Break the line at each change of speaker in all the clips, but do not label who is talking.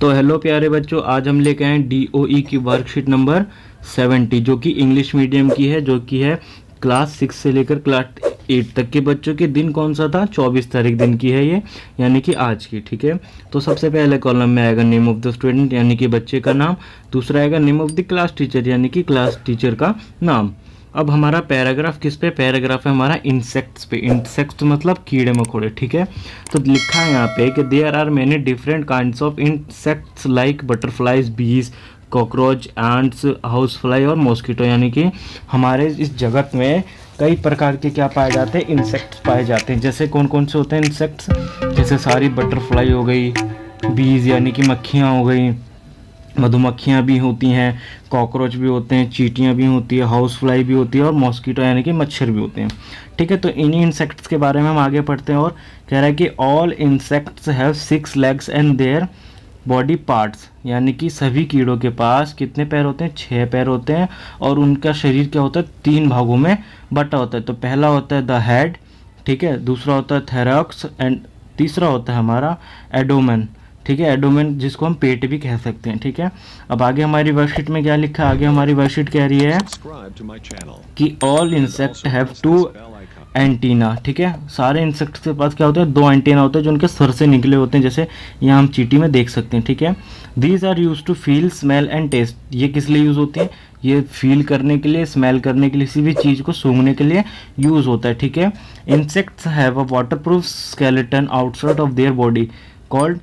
तो हेलो प्यारे बच्चों, आज हम लेके आए DOE की वर्कशीट नंबर 70 जो कि इंग्लिश मीडियम की है, जो कि है क्लास 6 से लेकर क्लास 8 तक के बच्चों के। दिन कौन सा था? 24 तारीख दिन की है ये, यानी कि आज की। ठीक है, तो सबसे पहले कॉलम में आएगा नेम ऑफ द स्टूडेंट यानी कि बच्चे का नाम, दूसरा आएगा name of the class teacher यानी कि क्लास टीचर का नाम। अब हमारा पैराग्राफ किस पे? पैराग्राफ है हमारा इंसेक्ट्स पे। इंसेक्ट्स मतलब कीड़े मकोड़े। ठीक है, तो लिखा है यहाँ पे कि there are many different kinds of insects like butterflies, bees, cockroach, ants, house fly और मॉस्किटो। यानी कि हमारे इस जगत में कई प्रकार के क्या पाए जाते हैं? इंसेक्ट्स पाए जाते हैं। जैसे कौन कौन से होते हैं इंसेक्ट्स? जैसे सारी बटरफ्लाई हो गई, बीज यानी कि मक्खियाँ हो गई, मधुमक्खियाँ भी होती हैं, कॉकरोच भी होते हैं, चींटियाँ भी होती है, हाउस फ्लाई भी होती है और मॉस्किटो यानी कि मच्छर भी होते हैं। ठीक है, तो इन्हीं इंसेक्ट्स के बारे में हम आगे पढ़ते हैं। और कह रहा है कि all insects have 6 legs and their body parts. यानी कि सभी कीड़ों के पास कितने पैर होते हैं? 6 पैर होते हैं और उनका शरीर क्या होता है? 3 भागों में बटा होता है। तो पहला होता है द हेड, ठीक है, दूसरा होता है थैरैक्स एंड तीसरा होता है हमारा एडोमेन। ठीक है, एडोमेन जिसको हम पेट भी कह सकते हैं। ठीक है, अब आगे हमारी वर्कशीट में क्या लिखा है? आगे हमारी वर्कशीट कह रही है कि ऑल इंसेक्ट हैव 2 एंटीना। ठीक है, सारे इंसेक्ट के पास क्या होता है? 2 एंटीना होते हैं जो उनके सर से निकले होते हैं, जैसे यहाँ हम चींटी में देख सकते हैं। ठीक है, these are use to feel, smell and taste. ये किस लिए यूज होती है? ये फील करने के लिए, स्मेल करने के लिए, किसी भी चीज़ को सूंघने के लिए यूज होता है। ठीक है, insects have a waterproof skeleton outside of their body called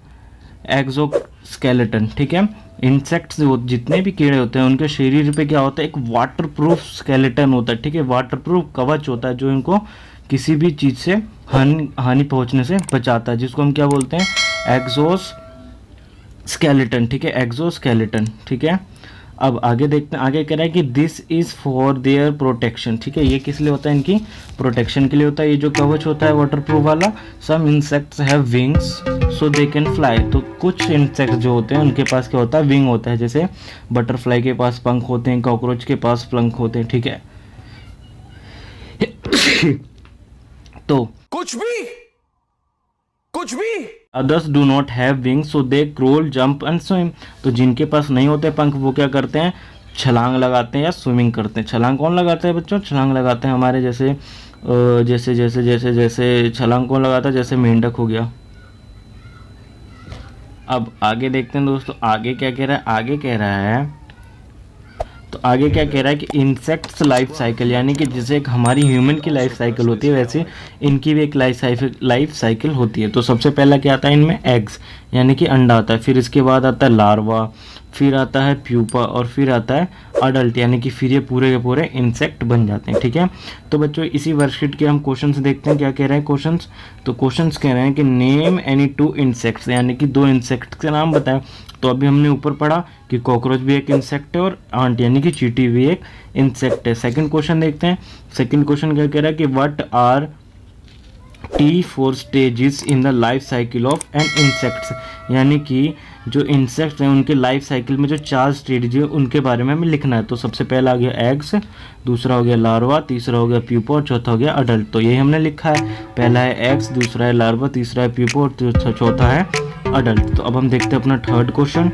exoskeleton. ठीक है, इंसेक्ट्स जितने भी कीड़े होते हैं उनके शरीर पे क्या होता है? एक वाटरप्रूफ स्केलेटन होता है। ठीक है, वाटरप्रूफ कवच होता है जो इनको किसी भी चीज़ से हानि पहुंचने से बचाता है, जिसको हम क्या बोलते हैं? एक्सोस्केलेटन। ठीक है, एक्सोस्केलेटन। ठीक है, अब आगे देखते हैं। आगे कह रहा है कि this is for their protection. ठीक है, ये किस लिए होता है? इनकी प्रोटेक्शन के लिए होता है। ये जो कवच होता है वाटरप्रूफ वाला। Some insects have wings so they can fly. तो कुछ इंसेक्ट जो होते हैं उनके पास क्या होता है? विंग होता है। जैसे बटरफ्लाई के पास पंख होते हैं, कॉकरोच के पास पंख होते हैं। ठीक है तो कुछ भी others do not have wings so they crawl, jump and swim. तो जिनके पास नहीं होते पंख वो क्या करते हैं? छलांग लगाते हैं या स्विमिंग करते हैं। छलांग कौन लगाता है बच्चों? छलांग लगाते हैं हमारे जैसे जैसे जैसे जैसे जैसे छलांग कौन लगाता है? जैसे मेंढक हो गया। अब आगे देखते हैं दोस्तों, आगे क्या कह रहा है? आगे कह रहा है, तो आगे क्या कह रहा है कि इंसेक्ट्स लाइफ साइकिल, यानी कि जैसे एक हमारी ह्यूमन की लाइफ साइकिल होती है वैसे इनकी भी एक लाइफ साइकिल होती है। तो सबसे पहला क्या आता है इनमें? एग्स यानी कि अंडा आता है, फिर इसके बाद आता है लार्वा, फिर आता है प्यूपा और फिर आता है अडल्ट, यानी कि फिर ये पूरे के पूरे इंसेक्ट बन जाते हैं। ठीक है, तो बच्चों इसी वर्कशीट के हम क्वेश्चंस देखते हैं। क्या कह रहे हैं क्वेश्चंस? तो क्वेश्चंस कह रहे हैं कि नेम एनी 2 इंसेक्ट्स, यानी कि 2 इंसेक्ट के नाम बताएं। तो अभी हमने ऊपर पढ़ा कि कॉकरोच भी एक इंसेक्ट है और आंट यानी कि चींटी भी एक इंसेक्ट है। सेकंड क्वेश्चन देखते हैं। सेकंड क्वेश्चन क्या कह रहा है कि what are T4 stages in the life cycle of an insects. यानी कि जो इंसेक्ट्स हैं उनके लाइफ साइकिल में जो 4 स्टेज है उनके बारे में हमें लिखना है। तो सबसे पहला आ गया एग्स, दूसरा हो गया लार्वा, तीसरा हो गया प्यूपा और चौथा हो गया अडल्ट। तो यही हमने लिखा है, पहला है एग्स, दूसरा है लार्वा, तीसरा है प्यूपा और चौथा है अडल्ट। तो अब हम देखते हैं अपना थर्ड क्वेश्चन।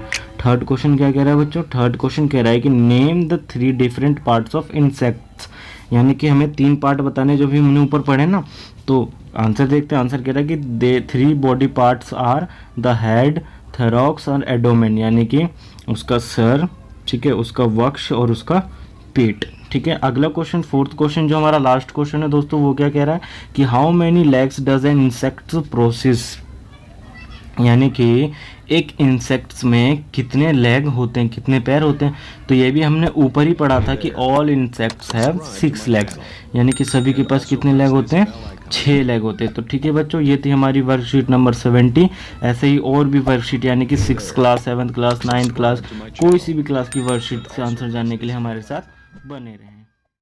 थर्ड क्वेश्चन क्या कह रहा है बच्चों? थर्ड क्वेश्चन कह रहा है कि name the 3 different parts of insects. यानी कि हमें 3 पार्ट बताने जो भी हमने ऊपर पढ़े ना। तो आंसर देखते हैं। आंसर कह रहा है कि the 3 body parts are the head, thorax और एडोमेन। यानी कि उसका सर, ठीक है, उसका वक्ष और उसका पेट। ठीक है, अगला क्वेश्चन फोर्थ क्वेश्चन जो हमारा लास्ट क्वेश्चन है दोस्तों वो क्या कह रहा है कि how many legs does an insect process. यानी कि एक इंसेक्ट्स में कितने लेग होते हैं, कितने पैर होते हैं। तो ये भी हमने ऊपर ही पढ़ा था कि ऑल इंसेक्ट्स हैव 6 लेग्स, यानी कि सभी के पास कितने लेग होते हैं? 6 लेग होते हैं। तो ठीक है बच्चों, ये थी हमारी वर्कशीट नंबर 70। ऐसे ही और भी वर्कशीट यानी कि 6th class, 7th class, 9th class, कोई सी भी क्लास की वर्कशीट से आंसर जानने के लिए हमारे साथ बने रहें।